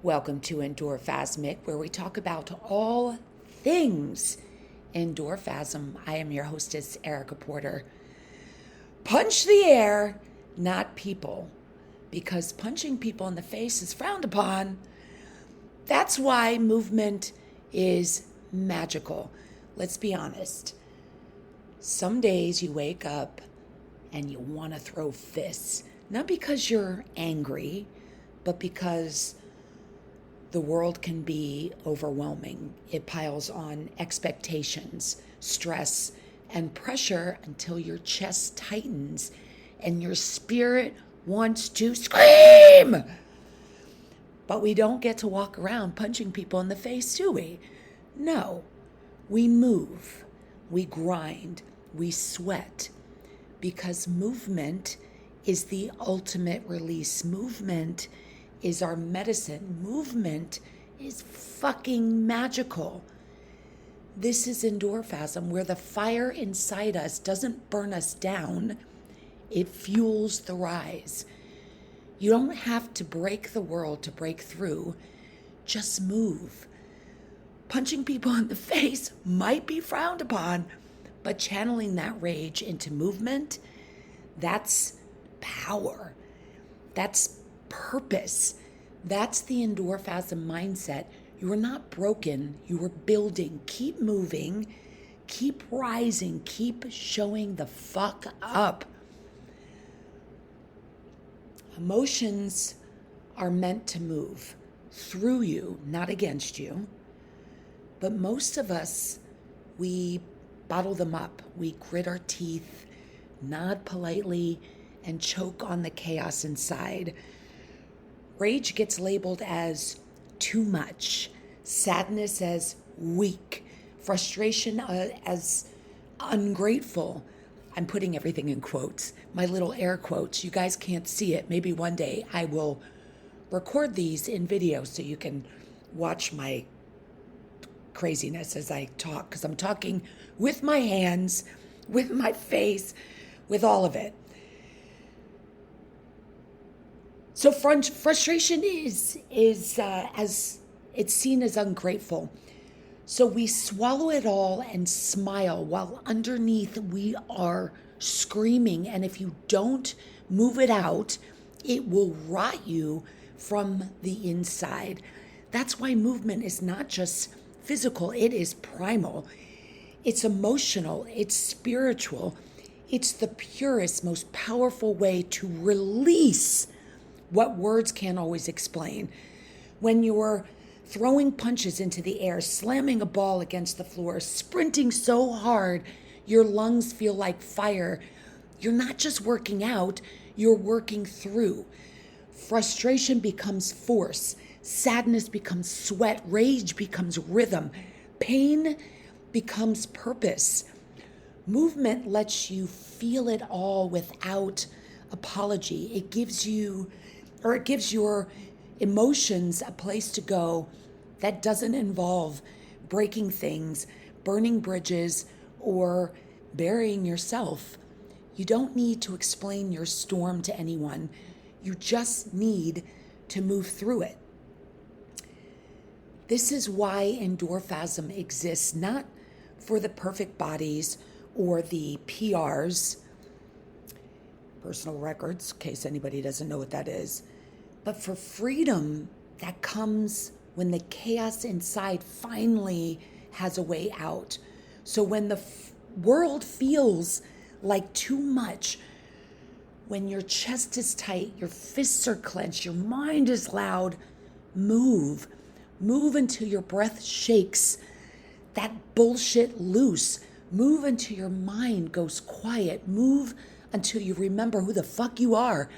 Welcome to Endorphasmic, where we talk about all things Endorphasm. I am your hostess, Erica Porter. Punch the air, not people, because punching people in the face is frowned upon. That's why movement is magical. Let's be honest. Some days you wake up and you want to throw fists, not because you're angry, but because the world can be overwhelming. It piles on expectations, stress, and pressure until your chest tightens and your spirit wants to scream. But we don't get to walk around punching people in the face, do we? No. We move, we grind, we sweat, because movement is the ultimate release. Movement is our medicine. Movement is fucking magical. This is Endorphasm, where the fire inside us doesn't burn us down, it fuels the rise. You don't have to break the world to break through, just move. Punching people in the face might be frowned upon, but channeling that rage into movement, that's power. That's purpose. That's the Endorphasm mindset. You are not broken. You are building. Keep moving. Keep rising. Keep showing the fuck up. Emotions are meant to move through you, not against you. But most of us, we bottle them up. We grit our teeth, nod politely, and choke on the chaos inside. Rage gets labeled as too much, sadness as weak, frustration as ungrateful. I'm putting everything in quotes, my little air quotes. You guys can't see it. Maybe one day I will record these in video so you can watch my craziness as I talk, because I'm talking with my hands, with my face, with all of it. So frustration is as it's seen as ungrateful. So we swallow it all and smile while underneath we are screaming. And if you don't move it out, it will rot you from the inside. That's why movement is not just physical, it is primal. It's emotional, it's spiritual. It's the purest, most powerful way to release what words can't always explain. When you're throwing punches into the air, slamming a ball against the floor, sprinting so hard your lungs feel like fire, you're not just working out, you're working through. Frustration becomes force, sadness becomes sweat, rage becomes rhythm, pain becomes purpose. Movement lets you feel it all without apology. It gives your emotions a place to go that doesn't involve breaking things, burning bridges, or burying yourself. You don't need to explain your storm to anyone. You just need to move through it. This is why Endorphasm exists, not for the perfect bodies or the PRs, personal records, in case anybody doesn't know what that is, but for freedom that comes when the chaos inside finally has a way out. So when the world feels like too much, when your chest is tight, your fists are clenched, your mind is loud, move. Move until your breath shakes that bullshit loose. Move until your mind goes quiet. Move until you remember who the fuck you are.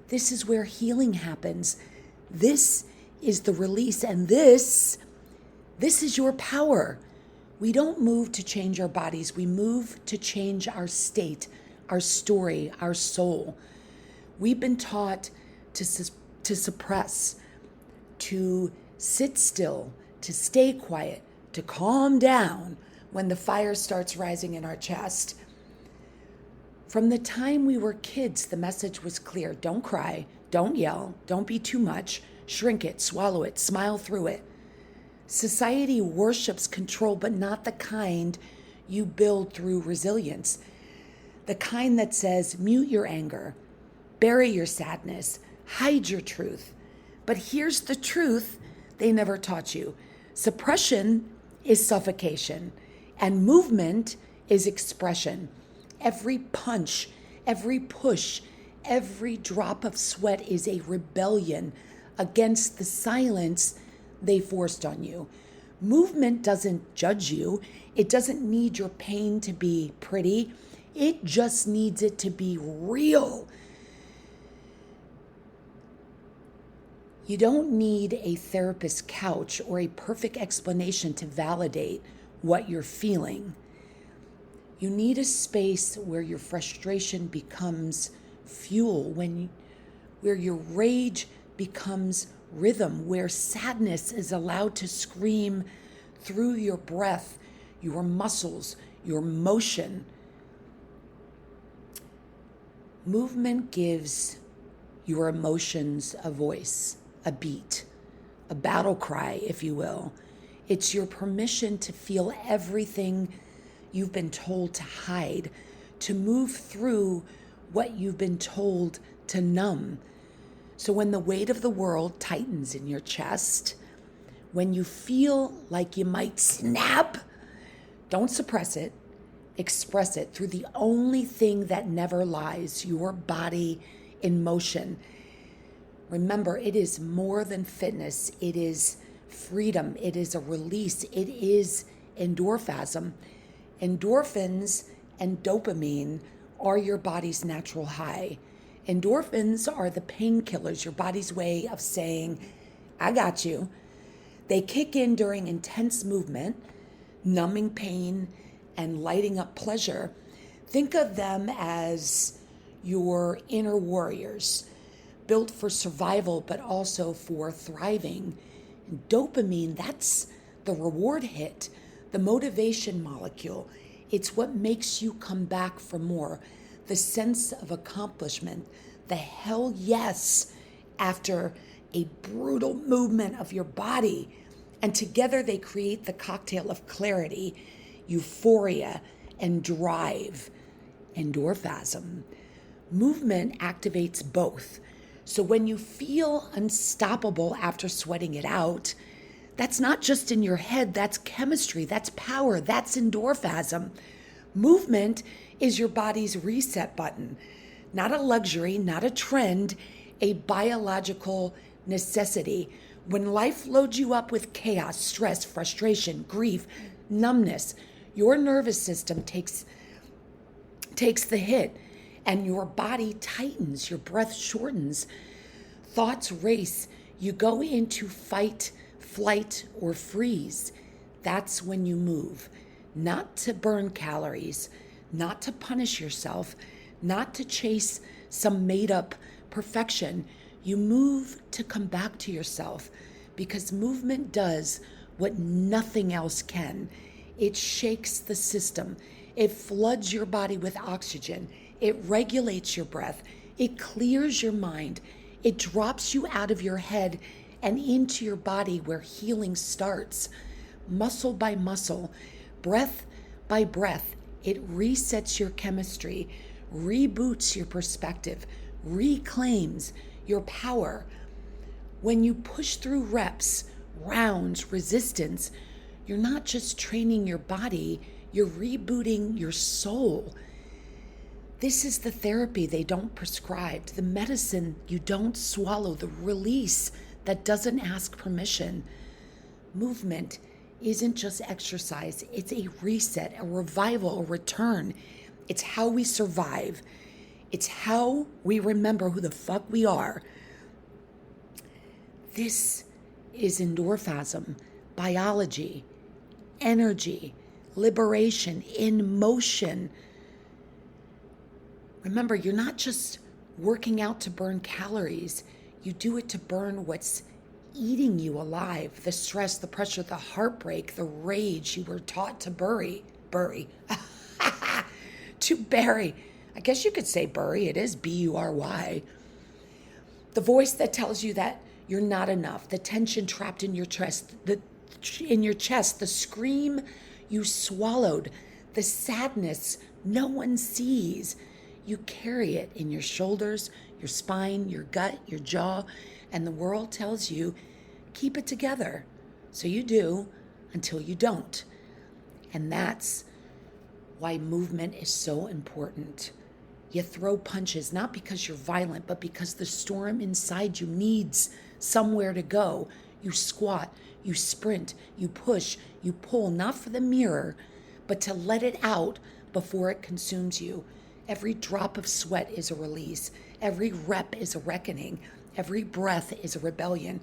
This is where healing happens. This is the release, and this is your power. We don't move to change our bodies. We move to change our state, our story, our soul. We've been taught to suppress, to sit still, to stay quiet, to calm down when the fire starts rising in our chest. From the time we were kids, the message was clear. Don't cry, don't yell, don't be too much, Shrink it, swallow it, smile through it. Society worships control, but not the kind you build through resilience. The kind that says, mute your anger, bury your sadness, hide your truth. But here's the truth they never taught you. Suppression is suffocation, and movement is expression. Every punch, every push, every drop of sweat is a rebellion against the silence they forced on you. Movement doesn't judge you. It doesn't need your pain to be pretty. It just needs it to be real. You don't need a therapist's couch or a perfect explanation to validate what you're feeling. You need a space where your frustration becomes fuel, where your rage becomes rhythm, where sadness is allowed to scream through your breath, your muscles, your motion. Movement gives your emotions a voice, a beat, a battle cry, if you will. It's your permission to feel everything you've been told to hide, to move through what you've been told to numb. So when the weight of the world tightens in your chest, when you feel like you might snap, don't suppress it, express it through the only thing that never lies, your body in motion. Remember, it is more than fitness. It is freedom. It is a release. It is endorphasm. Endorphins and dopamine are your body's natural high. Endorphins are the painkillers, your body's way of saying, I got you. They kick in during intense movement, numbing pain and lighting up pleasure. Think of them as your inner warriors, built for survival, but also for thriving. And dopamine, that's the reward hit, the motivation molecule. It's what makes you come back for more. The sense of accomplishment, the hell yes after a brutal movement of your body. And together they create the cocktail of clarity, euphoria, and drive, endorphasm. Movement activates both. So when you feel unstoppable after sweating it out, that's not just in your head, that's chemistry, that's power, that's endorphasm. Movement is your body's reset button, not a luxury, not a trend, a biological necessity. When life loads you up with chaos, stress, frustration, grief, numbness, your nervous system takes the hit and your body tightens, your breath shortens, thoughts race, you go into fight, flight, or freeze. That's when you move, not to burn calories, not to punish yourself, not to chase some made-up perfection. You move to come back to yourself because movement does what nothing else can. It shakes the system. It floods your body with oxygen. It regulates your breath. It clears your mind. It drops you out of your head and into your body where healing starts. Muscle by muscle, breath by breath, it resets your chemistry, reboots your perspective, reclaims your power. When you push through reps, rounds, resistance, you're not just training your body, you're rebooting your soul. This is the therapy they don't prescribe, the medicine you don't swallow, the release that doesn't ask permission. Movement isn't just exercise, it's a reset, a revival, a return. It's how we survive. It's how we remember who the fuck we are. This is endorphasm, biology, energy, liberation in motion. Remember, you're not just working out to burn calories. You do it to burn what's eating you alive. The stress, the pressure, the heartbreak, the rage you were taught to bury. To bury. I guess you could say bury. It is B-U-R-Y. The voice that tells you that You're not enough. The tension trapped in your chest, the scream you swallowed, the sadness no one sees. You carry it in your shoulders, your spine, your gut, your jaw, and the world tells you, keep it together. So you do until you don't. And that's why movement is so important. You throw punches, not because you're violent, but because the storm inside you needs somewhere to go. You squat, you sprint, you push, you pull, not for the mirror, but to let it out before it consumes you. Every drop of sweat is a release. Every rep is a reckoning. Every breath is a rebellion.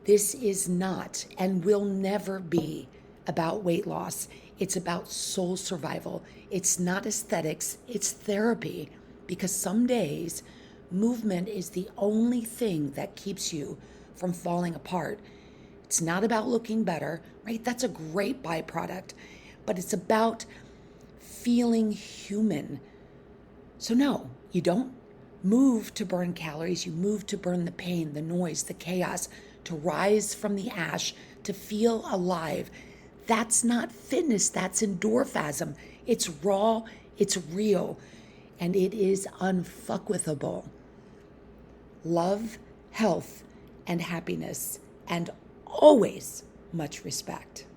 This is not and will never be about weight loss. It's about soul survival. It's not aesthetics, it's therapy. Because some days, movement is the only thing that keeps you from falling apart. It's not about looking better, right? That's a great byproduct. But it's about feeling human. So no, you don't move to burn calories. You move to burn the pain, the noise, the chaos, to rise from the ash, to feel alive. That's not fitness, that's endorphasm. It's raw, it's real, and it is unfuckwithable. Love, health, and happiness, and always much respect.